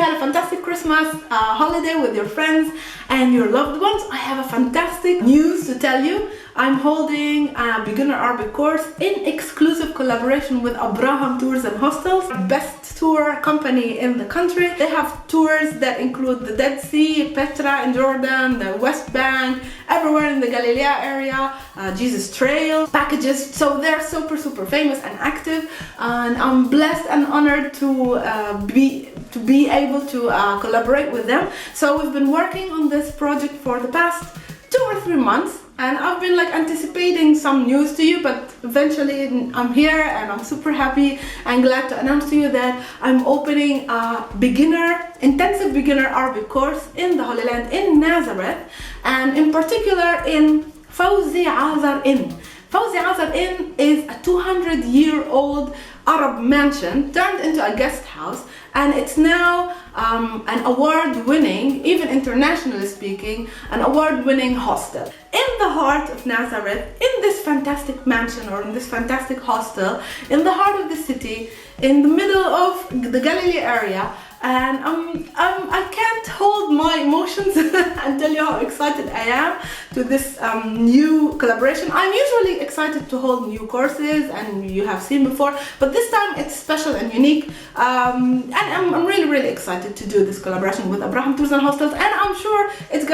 had a fantastic Christmas holiday with your friends and your loved ones, I have a fantastic news to tell you. I'm holding a beginner Arabic course in exclusive collaboration with Abraham Tours and Hostels, best tour company in the country. They have tours that include the Dead Sea, Petra in Jordan, the West Bank, everywhere in the Galilee area, Jesus Trail packages. So they're super famous and active, and I'm blessed and honored to be able to collaborate with them. So we've been working on this project for the past 2 or 3 months, and I've been like anticipating some news to you, but eventually I'm here and I'm super happy and glad to announce to you that I'm opening a intensive beginner Arabic course in the Holy Land in Nazareth, and in particular in Fawzi Azar Inn. Fawzi Azar Inn is a 200-year-old Arab mansion turned into a guest house, and it's now an award-winning, even internationally speaking, an award-winning hostel. In the heart of Nazareth, in this fantastic mansion or in this fantastic hostel, in the heart of the city, in the middle of the Galilee area, and I can't hold my emotions and tell you how excited I am to this new collaboration. I'm usually excited to hold new courses, and you have seen before, but this time it's special and unique, and I'm really excited to do this collaboration with Abraham Tours and Hostels, and I'm sure it's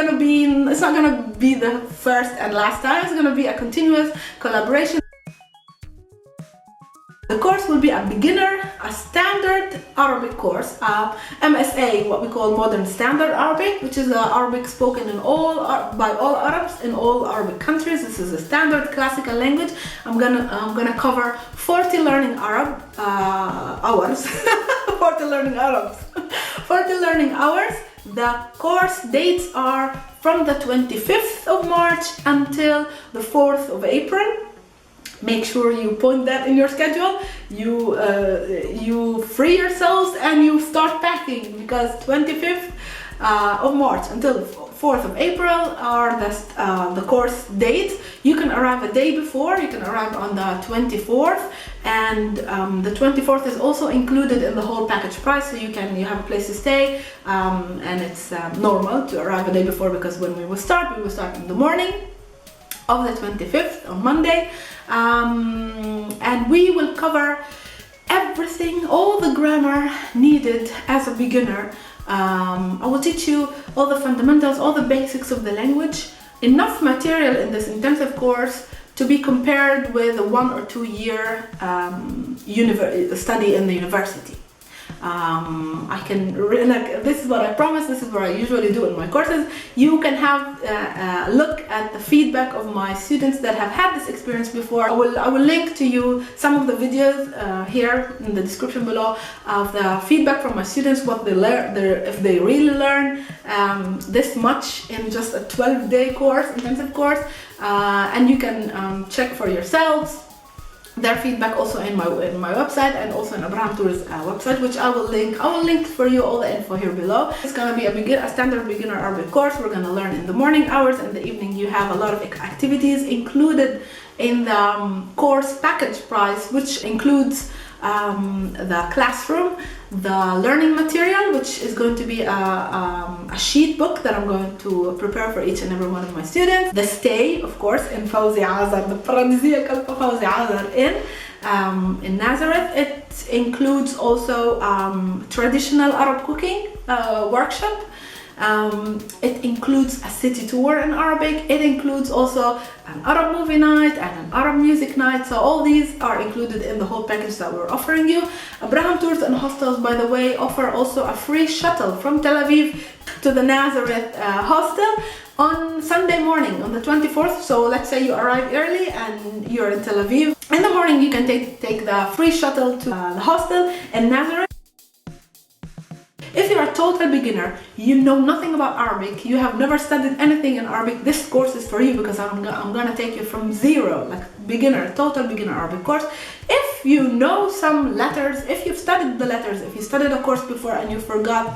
not gonna be the first and last time. It's gonna be a continuous collaboration. The course will be a standard Arabic course, MSA, what we call Modern Standard Arabic, which is Arabic spoken by all Arabs in all Arabic countries. This is a standard classical language. I'm gonna cover 40 learning Arab hours, 40 learning Arabs, 40 learning hours. The course dates are from the 25th of March until the 4th of April. Make sure you point that in your schedule. You free yourselves and you start packing, because 25th of March until the 4th of April are the course dates. You can arrive a day before. You can arrive on the 24th, and the 24th is also included in the whole package price, so you have a place to stay, and it's normal to arrive a day before, because when we will start in the morning of the 25th on Monday, and we will cover everything, all the grammar needed as a beginner. I will teach you all the fundamentals, all the basics of the language. Enough material in this intensive course to be compared with a 1 or 2 year study in the university. This is what I promise. This is what I usually do in my courses. You can have a look at the feedback of my students that have had this experience before. I will link to you some of the videos here in the description below of the feedback from my students, what they learn, if they really learn this much in just a 12-day course, intensive course, and you can check for yourselves their feedback also in my website, and also in Abraham Tours website, which I will link. I will link for you all the info here below. It's gonna be a standard beginner Arabic course. We're gonna learn in the morning hours. In the evening, you have a lot of activities included in the course package price, which includes the classroom, the learning material, which is going to be a sheet book that I'm going to prepare for each and every one of my students. The stay, of course, in Fawzi Azar, the paradisíac Fawzi Azar in Nazareth. It includes also traditional Arab cooking workshop. It includes a city tour in Arabic. It includes also an Arab movie night and an Arab music night. So all these are included in the whole package that we're offering you. Abraham Tours and Hostels, by the way, offer also a free shuttle from Tel Aviv to the Nazareth hostel on Sunday morning, on the 24th. So let's say you arrive early and you're in Tel Aviv. In the morning, you can take the free shuttle to the hostel in Nazareth. If you're a total beginner, you know nothing about Arabic, you have never studied anything in Arabic, this course is for you, because I'm gonna take you from zero, like total beginner Arabic course. If you know some letters, if you've studied the letters, if you studied a course before and you forgot,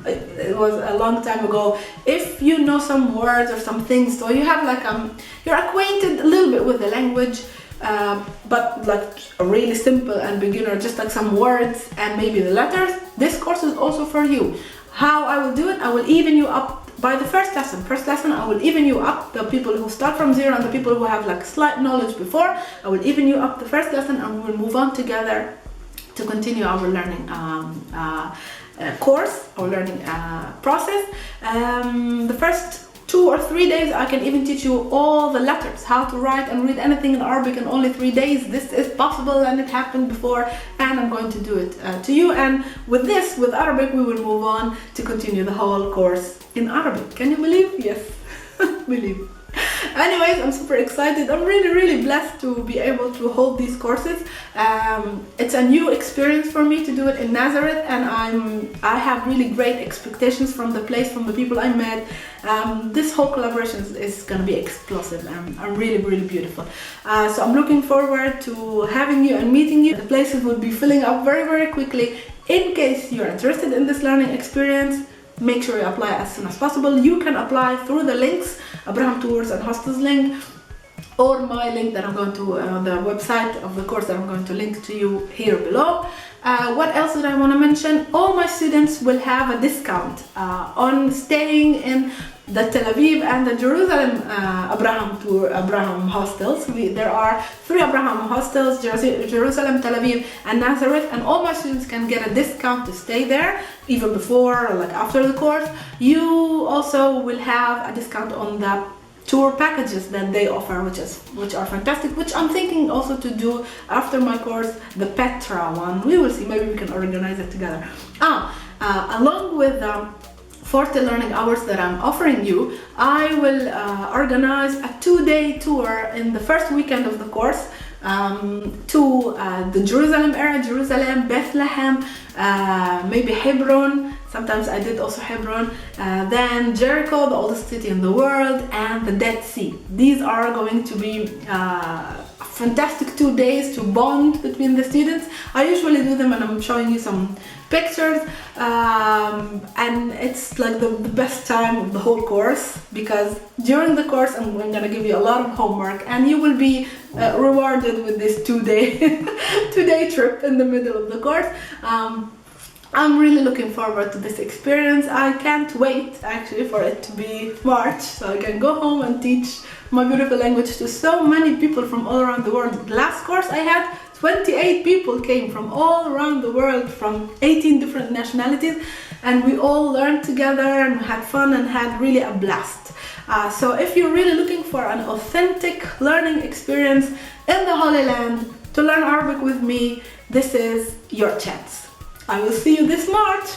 it was a long time ago, if you know some words or some things, so you have like you're acquainted a little bit with the language, but like a really simple and beginner, just like some words and maybe the letters, this course is also for you. How I will do it, I will even you up by the first lesson. First lesson, I will even you up the people who start from zero and the people who have like slight knowledge before. I will even you up the first lesson, and we will move on together to continue our learning course, our learning process. The first 2 or 3 days I can even teach you all the letters, how to write and read anything in Arabic in only 3 days. This is possible and it happened before, and I'm going to do it to you. And with this, with Arabic, we will move on to continue the whole course in Arabic. Can you believe? Yes, believe. Anyways, I'm super excited. I'm really blessed to be able to hold these courses. It's a new experience for me to do it in Nazareth, and I have really great expectations from the place, from the people I met. This whole collaboration is going to be explosive and really beautiful. So I'm looking forward to having you and meeting you. The places will be filling up very quickly. In case you're interested in this learning experience, make sure you apply as soon as possible. You can apply through the links, Abraham Tours and Hostels link, or my link that I'm going to, the website of the course that I'm going to link to you here below. What else did I want to mention? All my students will have a discount on staying in the Tel Aviv and the Jerusalem Abraham hostels. There are 3 Abraham hostels, Jerusalem, Tel Aviv and Nazareth, and all my students can get a discount to stay there even before or like after the course. You also will have a discount on the tour packages that they offer, which are fantastic, which I'm thinking also to do after my course, the Petra one. We will see, maybe we can organize it together. Along with 40 learning hours that I'm offering you, I will organize a 2-day tour in the first weekend of the course to the Jerusalem area, Jerusalem, Bethlehem, maybe Hebron. Sometimes I did also Hebron, then Jericho, the oldest city in the world, and the Dead Sea. These are going to be fantastic 2 days to bond between the students. I usually do them, and I'm showing you some pictures, and it's like the best time of the whole course, because during the course I'm going to give you a lot of homework, and you will be rewarded with this 2-day trip in the middle of the course. I'm really looking forward to this experience. I can't wait actually for it to be March, so I can go home and teach my beautiful language to so many people from all around the world. The last course I had, 28 people came from all around the world, from 18 different nationalities, and we all learned together and had fun and had really a blast. So if you're really looking for an authentic learning experience in the Holy Land to learn Arabic with me, this is your chance. I will see you this March.